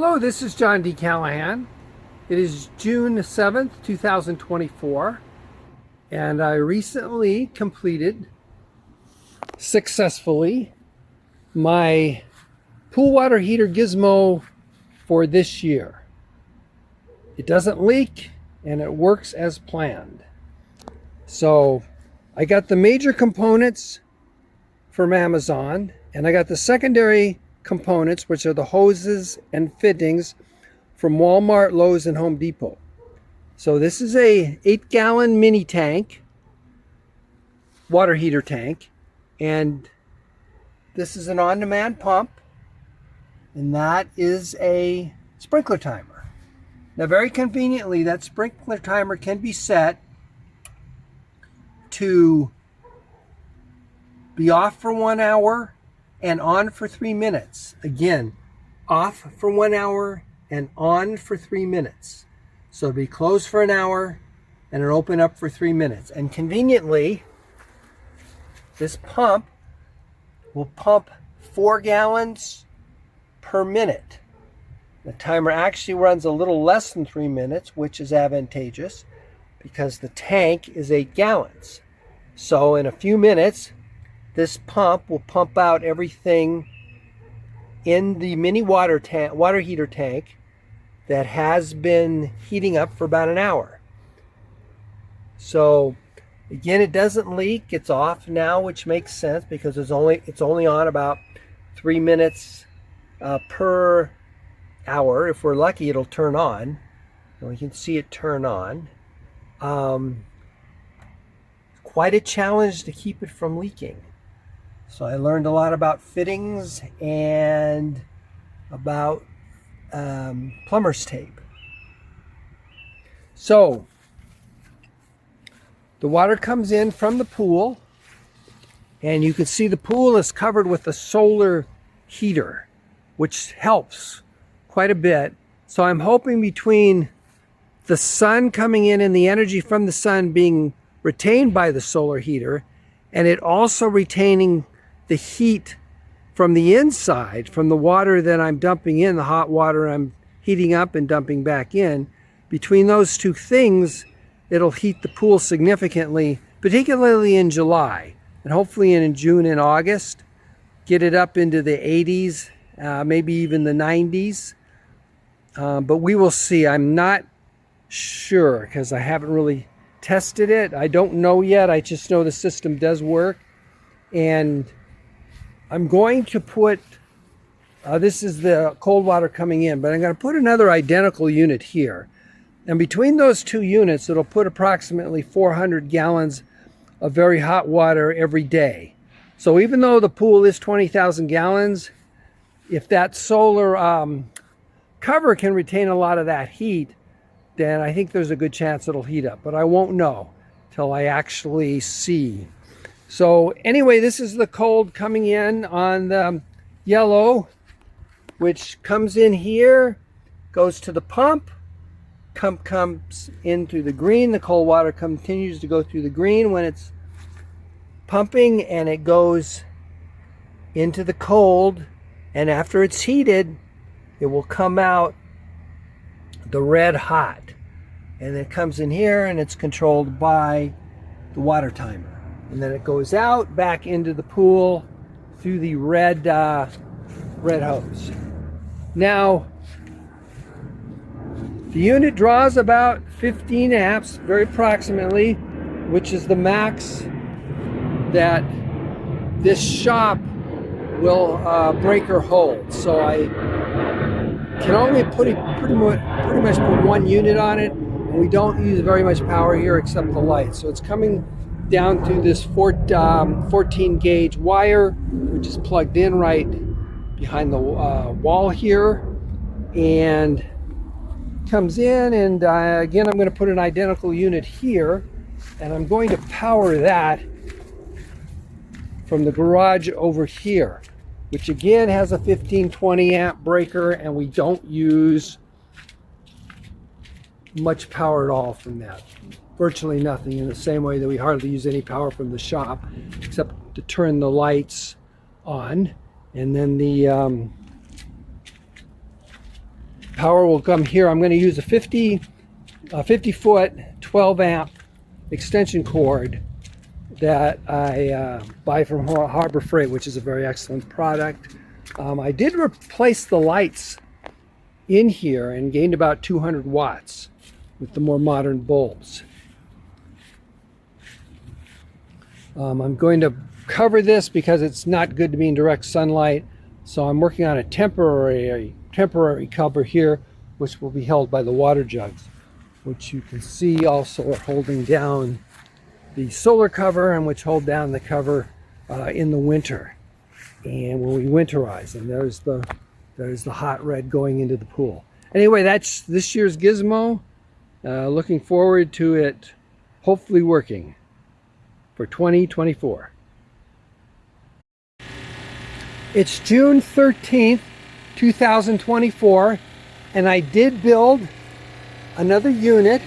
Hello, this is John D. Callahan. It is June 7th, 2024, and I recently completed successfully my pool water heater gizmo for this year. It doesn't leak and it works as planned. So I got the major components from Amazon, and I got the secondary components, which are the hoses and fittings, from Walmart, Lowe's, and Home Depot. So this is a 8-gallon mini tank, water heater tank, and this is an on-demand pump, and that is a sprinkler timer. Now, very conveniently, that sprinkler timer can be set to be off for 1 hour and on for 3 minutes. Again, off for 1 hour and on for 3 minutes. So it'll be closed for an hour and it'll open up for 3 minutes. And conveniently, this pump will pump 4 gallons per minute. The timer actually runs a little less than 3 minutes, which is advantageous because the tank is 8 gallons. So in a few minutes, this pump will pump out everything in the mini water heater tank that has been heating up for about an hour. So again, it doesn't leak. It's off now, which makes sense because it's only on about 3 minutes per hour. If we're lucky, it'll turn on. And we can see it turn on. Quite a challenge to keep it from leaking. So I learned a lot about fittings and about plumber's tape. So the water comes in from the pool, and you can see the pool is covered with a solar heater, which helps quite a bit. So I'm hoping between the sun coming in and the energy from the sun being retained by the solar heater, and it also retaining the heat from the inside, from the water that I'm dumping in, the hot water I'm heating up and dumping back in, between those two things, it'll heat the pool significantly, particularly in July, and hopefully in June and August, get it up into the 80s, maybe even the 90s. But we will see. I'm not sure because I haven't really tested it. I don't know yet. I just know the system does work. And I'm going to put, this is the cold water coming in, but I'm going to put another identical unit here. And between those two units, it'll put approximately 400 gallons of very hot water every day. So even though the pool is 20,000 gallons, if that solar cover can retain a lot of that heat, then I think there's a good chance it'll heat up. But I won't know till I actually see. So anyway, this is the cold coming in on the yellow, which comes in here, goes to the pump, comes in through the green. The cold water continues to go through the green when it's pumping, and it goes into the cold. And after it's heated, it will come out the red hot. And it comes in here, and it's controlled by the water timer. And then it goes out back into the pool through the red hose. Now, the unit draws about 15 amps, very approximately, which is the max that this shop will break or hold. So I can only pretty much put one unit on it, and we don't use very much power here except the lights. So it's coming down through this 14 gauge wire, which is plugged in right behind the wall here, and comes in. And again, I'm going to put an identical unit here, and I'm going to power that from the garage over here, which again has a 15-20 amp breaker, and we don't use much power at all from that. Virtually nothing, in the same way that we hardly use any power from the shop except to turn the lights on. And then the power will come here. I'm going to use a 50-foot 12 amp extension cord that I buy from Harbor Freight, which is a very excellent product. I did replace the lights in here and gained about 200 watts with the more modern bulbs. I'm going to cover this because it's not good to be in direct sunlight, so I'm working on a temporary cover here, which will be held by the water jugs, which you can see also are holding down the solar cover and which hold down the cover in the winter and when we winterize. And there's the hot red going into the pool. Anyway, that's this year's gizmo. Looking forward to it hopefully working for 2024. It's June 13th, 2024, and I did build another unit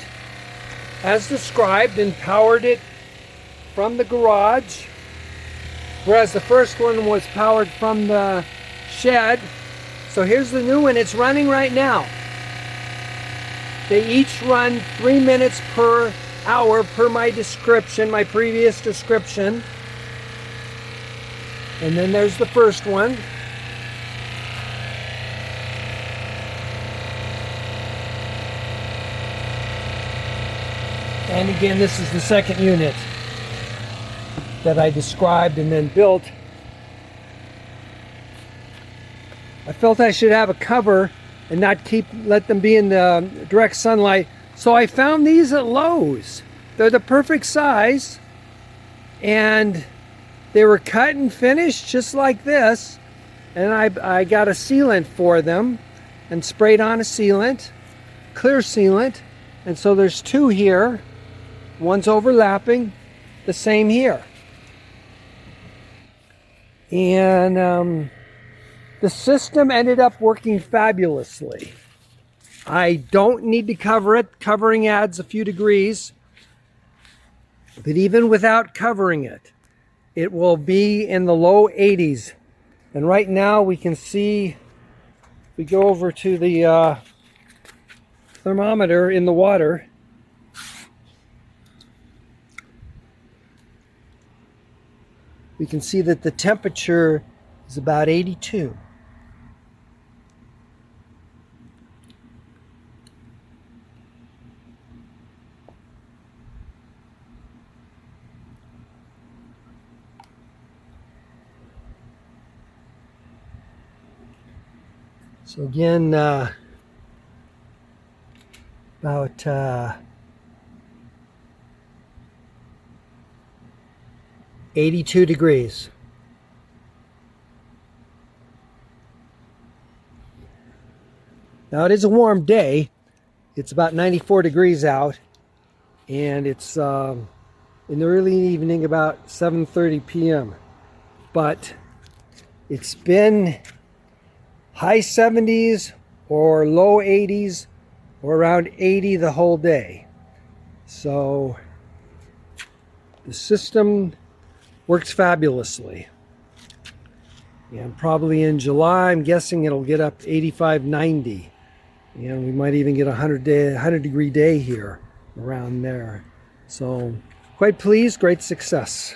as described and powered it from the garage, whereas the first one was powered from the shed. So here's the new one. It's running right now. They each run 3 minutes per hour per my description, my previous description. And then there's the first one. And again, this is the second unit that I described and then built. I felt I should have a cover and not let them be in the direct sunlight. So I found these at Lowe's. They're the perfect size, and they were cut and finished just like this. And I got a sealant for them and sprayed on a sealant, clear sealant. And so there's two here. One's overlapping, the same here. And the system ended up working fabulously. I don't need to cover it. Covering adds a few degrees. But even without covering it, it will be in the low 80s. And right now we can see, if we go over to the thermometer in the water, we can see that the temperature is about 82. So again, about 82 degrees. Now it is a warm day. It's about 94 degrees out, and it's in the early evening about 7:30 p.m. But it's been high 70s or low 80s or around 80 the whole day. So the system works fabulously. And probably in July, I'm guessing it'll get up 85, 90. And we might even get a 100 degree day here around there. So quite pleased, great success.